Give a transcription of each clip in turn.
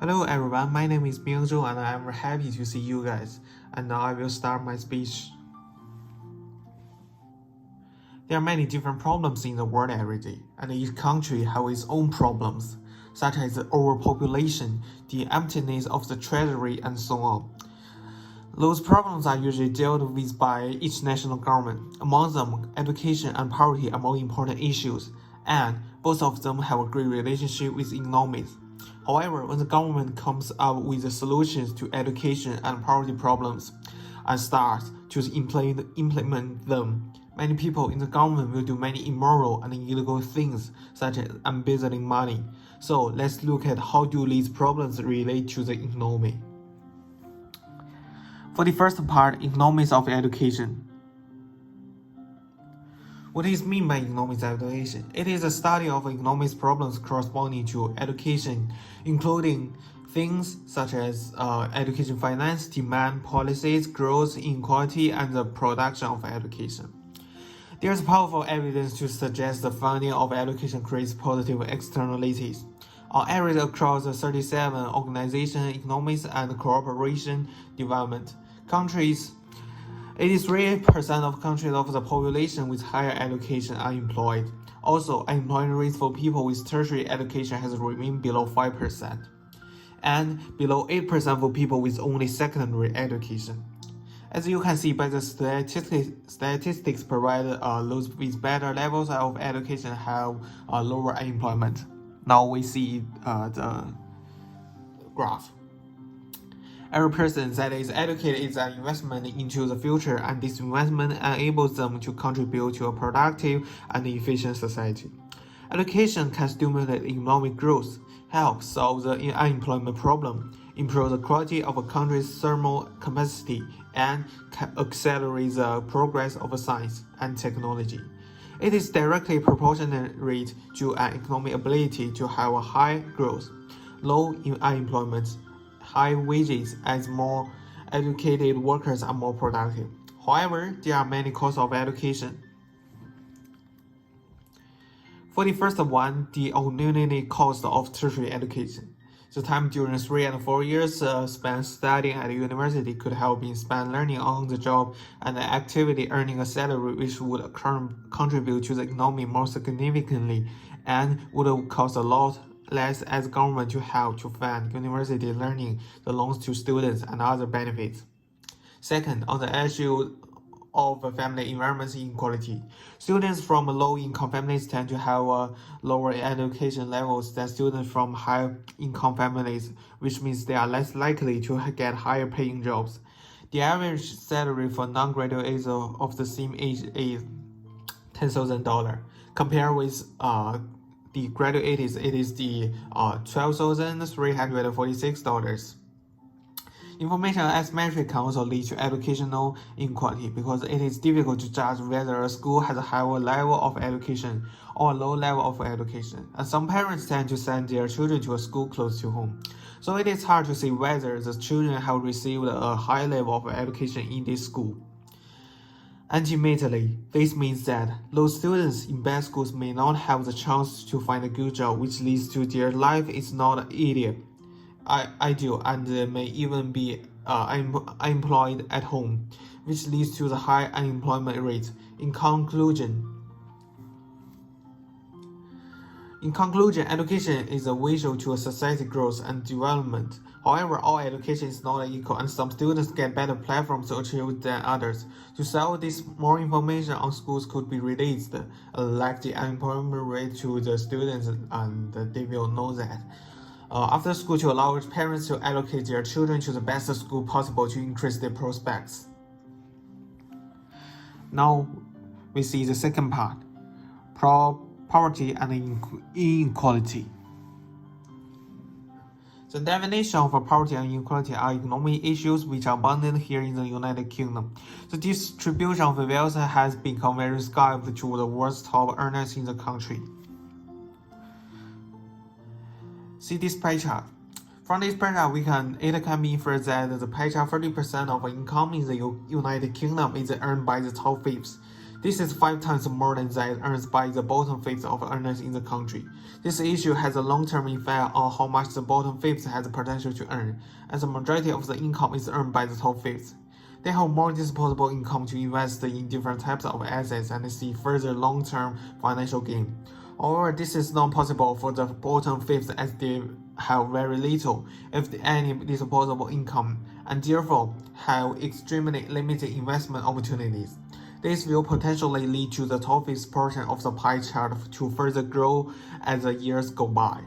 Hello everyone, my name is Myung-jo and I'm happy to see you guys. And now I will start my speech. There are many different problems in the world every day, and each country has its own problems, such as the overpopulation, the emptiness of the treasury, and so on. Those problems are usually dealt with by each national government. Among them, education and poverty are more important issues, and both of them have a great relationship with economics. However, when the government comes up with the solutions to education and poverty problems and starts to implement them, many people in the government will do many immoral and illegal things, such as embezzling money. So let's look at how do these problems relate to the economy. For the first part, economics of education. What is meant by economics education? It is a study of economics problems corresponding to education, including things such as education finance, demand policies, growth, inequality, and the production of education. There is powerful evidence to suggest the funding of education creates positive externalities. On average, across the 37 organizations, economics and cooperation development countries, 83% of countries of the population with higher education are employed. Also, unemployment rate for people with tertiary education has remained below 5%, and below 8% for people with only secondary education. As you can see by the statistics provided, those with better levels of education have lower unemployment. Now we see the graph. Every person that is educated is an investment into the future, and this investment enables them to contribute to a productive and efficient society. Education can stimulate economic growth, help solve the unemployment problem, improve the quality of a country's thermal capacity, and accelerate the progress of science and technology. It is directly proportionate to an economic ability to have a high growth, low unemployment, high wages, as more educated workers are more productive. However, there are many costs of education. For the first one, the ordinary cost of tertiary education. The time during 3 and 4 years spent studying at university could have been spent learning on the job and the activity earning a salary which would contribute to the economy more significantly and would cost a lot less as government to help to fund university learning, the loans to students, and other benefits. Second, on the issue of family environment inequality. Students from low-income families tend to have lower education levels than students from high-income families, which means they are less likely to get higher-paying jobs. The average salary for non-graduates of the same age is $10,000. Compared with the graduates, it is the $12,346. Information asymmetry can also lead to educational inequality because it is difficult to judge whether a school has a higher level of education or a low level of education, and some parents tend to send their children to a school close to home. So it is hard to say whether the children have received a high level of education in this school. Ultimately, this means that those students in bad schools may not have the chance to find a good job, which leads to their life is not ideal and may even be unemployed at home, which leads to the high unemployment rate. In conclusion, education is a vital to a society growth and development. However, all education is not equal, and some students get better platforms to achieve than others. To solve this, more information on schools could be released, like the unemployment rate to the students, and they will know that. After school, to allow parents to allocate their children to the best school possible to increase their prospects. Now, we see the second part, poverty and inequality. The definition of poverty and inequality are economic issues which are abundant here in the United Kingdom. The distribution of wealth has become very skewed to the world's top earners in the country. See this pie chart. From this pie chart, it can be inferred that the pie chart 30% of income in the United Kingdom is earned by the top fifths. This is 5 times more than that earned by the bottom fifth of earners in the country. This issue has a long-term effect on how much the bottom fifth has the potential to earn, as the majority of the income is earned by the top fifth. They have more disposable income to invest in different types of assets and see further long-term financial gain. However, this is not possible for the bottom fifth as they have very little, if any, disposable income, and therefore have extremely limited investment opportunities. This will potentially lead to the top fifth portion of the pie chart to further grow as the years go by.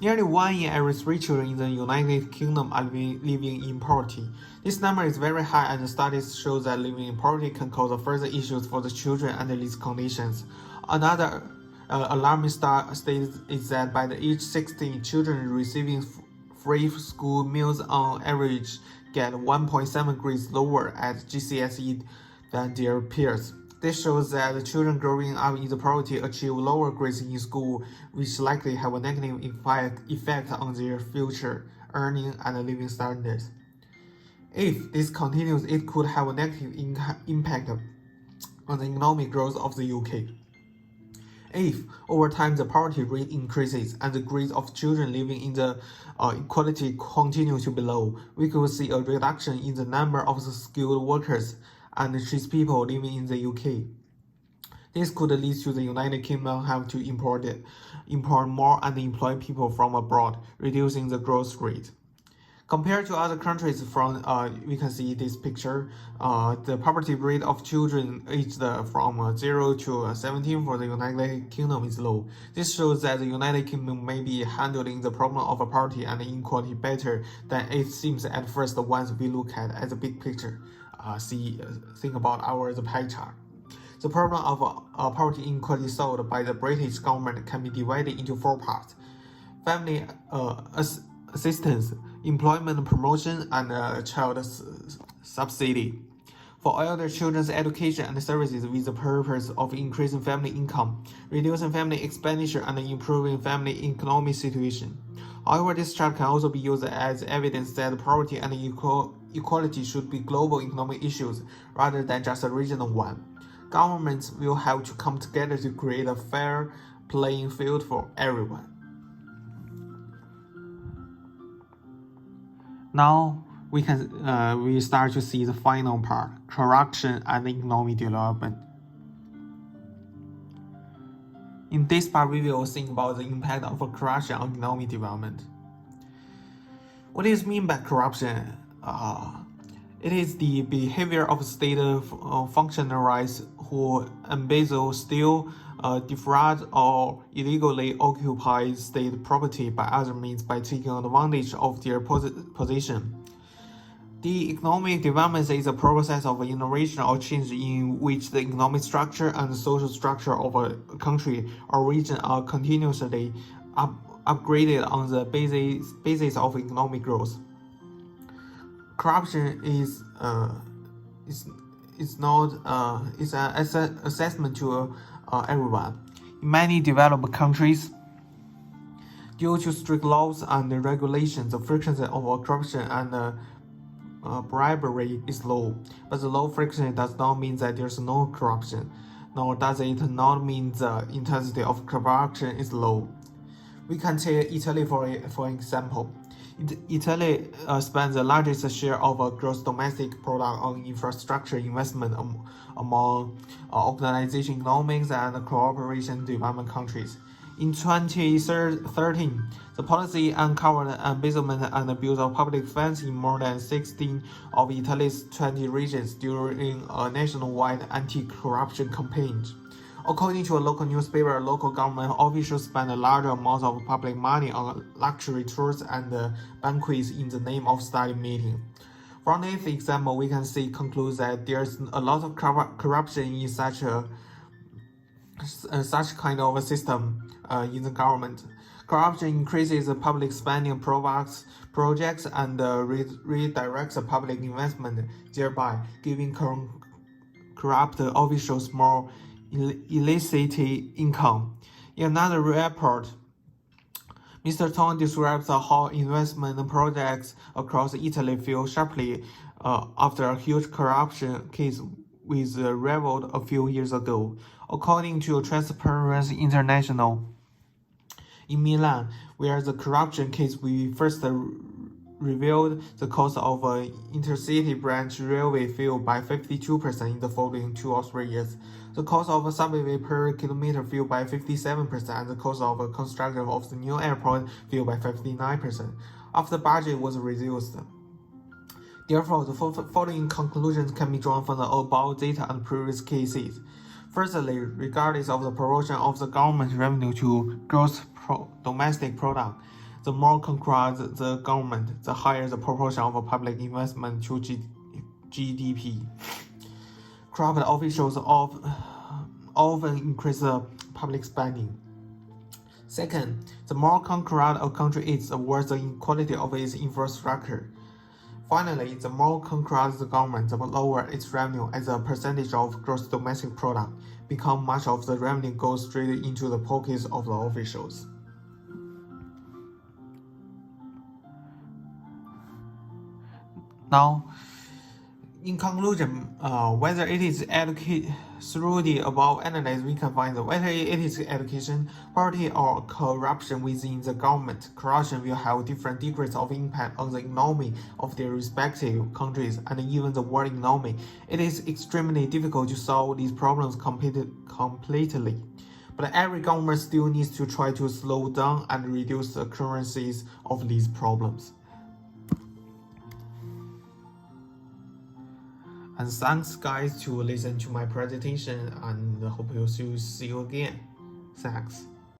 Nearly 1 in every 3 children in the United Kingdom are living in poverty. This number is very high, and studies show that living in poverty can cause further issues for the children under these conditions. Another alarming state is that by the age 16, children receiving free school meals on average get 1.7 grades lower at GCSE than their peers. This shows that the children growing up in the poverty achieve lower grades in school, which likely have a negative effect on their future earning and living standards. If this continues, it could have a negative impact on the economic growth of the UK. If, over time, the poverty rate increases and the grades of children living in the equality continue to be low, we could see a reduction in the number of the skilled workers and tradespeople living in the UK. This could lead to the United Kingdom have to import more unemployed people from abroad, reducing the growth rate. Compared to other countries, we can see this picture. The poverty rate of children aged from 0 to 17 for the United Kingdom is low. This shows that the United Kingdom may be handling the problem of poverty and inequality better than it seems at first once we look at the big picture. Think about the pie chart. The problem of poverty inequality solved by the British government can be divided into 4 parts: family assistance, employment promotion, and child subsidy. For elder children's education and services with the purpose of increasing family income, reducing family expenditure, and improving family economic situation. However, this chart can also be used as evidence that poverty and equality should be global economic issues rather than just a regional one. Governments will have to come together to create a fair playing field for everyone. Now we start to see the final part: corruption and economic development. In this part, we will think about the impact of corruption on economic development. What is meant by corruption? It is the behavior of state functionaries who embezzle, steal, defraud, or illegally occupy state property by other means by taking advantage of their position. The economic development is a process of innovation or change in which the economic structure and social structure of a country or region are continuously upgraded on the basis of economic growth. Corruption is an assessment to everyone. In many developed countries, due to strict laws and regulations, the frequency of corruption and bribery is low. But the low frequency does not mean that there's no corruption, nor does it not mean the intensity of corruption is low. We can take Italy for example. Italy spends the largest share of gross domestic product on infrastructure investment among organization economics and cooperation development countries. In 2013, the policy uncovered embezzlement and abuse of public funds in more than 16 of Italy's 20 regions during a nationwide anti-corruption campaign. According to a local newspaper, local government officials spend a large amount of public money on luxury tours and banquets in the name of study meeting. From this example, we can conclude that there's a lot of corruption in such kind of a system in the government. Corruption increases the public spending projects and redirects public investment, thereby giving corrupt officials more illicit income. In another report, Mr. Tong describes how investment projects across Italy fell sharply after a huge corruption case with revolt a few years ago. According to Transparency International, in Milan, where the corruption case we first revealed, the cost of an intercity branch railway fell by 52% in the following 2 or 3 years. The cost of a subway per kilometer fell by 57%, and the cost of a construction of the new airport fell by 59% after the budget was reduced. Therefore, the following conclusions can be drawn from the above data and previous cases. Firstly, regardless of the proportion of the government revenue to gross domestic product, the more concrete the government, the higher the proportion of public investment to GDP. Corrupt officials often increase public spending. Second, the more concrete a country is, the worse the quality of its infrastructure. Finally, the more concrete the government, the lower its revenue as a percentage of gross domestic product, because much of the revenue goes straight into the pockets of the officials. Now, in conclusion, whether it is through the above analysis, we can find that whether it is education, poverty, or corruption within the government, corruption will have different degrees of impact on the economy of their respective countries and even the world economy. It is extremely difficult to solve these problems completely. But every government still needs to try to slow down and reduce the occurrences of these problems. And thanks guys to listen to my presentation, and hope you'll see you again. Thanks.